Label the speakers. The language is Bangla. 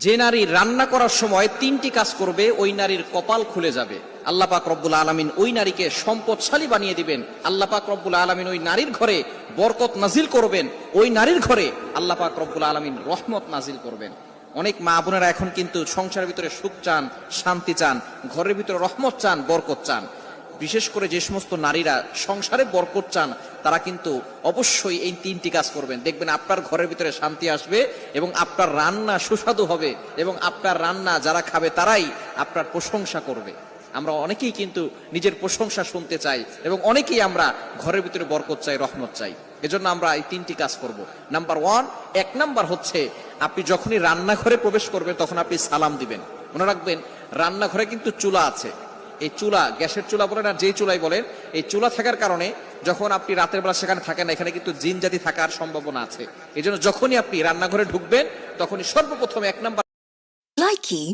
Speaker 1: যে নারী রান্না করার সময় তিনটি কাজ করবে ওই নারীর কপাল খুলে যাবে। আল্লাহ পাক রব্বুল আলামিন ওই নারীকে সম্পদশালী বানিয়ে দিবেন। আল্লাহ পাক রব্বুল আলামিন ওই নারীর ঘরে বরকত নাজিল করবেন। ওই নারীর ঘরে আল্লাহ পাক রব্বুল আলামিন রহমত নাজিল করবেন। অনেক মা বোনেরা এখন কিন্তু সংসারের ভিতরে সুখ চান, শান্তি চান, ঘরের ভিতরে রহমত চান, বরকত চান। বিশেষ করে যে সমস্ত নারীরা সংসারে বরকত চান তারা কিন্তু অবশ্যই এই তিনটি কাজ করবেন। দেখবেন আপনার ঘরের ভিতরে শান্তি আসবে এবং আপনার রান্না সুস্বাদু হবে এবং আপনার রান্না যারা খাবে তারাই আপনার প্রশংসা করবে। আমরা অনেকেই কিন্তু নিজের প্রশংসা শুনতে চাই এবং অনেকেই আমরা ঘরের ভিতরে বরকত চাই, রহমত চাই। এজন্য আমরা এই তিনটি কাজ করব। নাম্বার ওয়ান, এক নাম্বার হচ্ছে আপনি যখনই রান্নাঘরে প্রবেশ করবেন তখন আপনি সালাম দিবেন। মনে রাখবেন রান্নাঘরে কিন্তু চুলা আছে। এই চুলা, গ্যাসের চুলা বলেন আর যেই চুলাই বলেন, এই চুলা থাকার কারণে যখন আপনি রাতের বেলা সেখানে থাকেন না, এখানে কিন্তু জিন জাতি থাকার সম্ভাবনা আছে। এই জন্য যখনই আপনি রান্নাঘরে ঢুকবেন তখনই সর্বপ্রথম এক নাম্বার
Speaker 2: Likey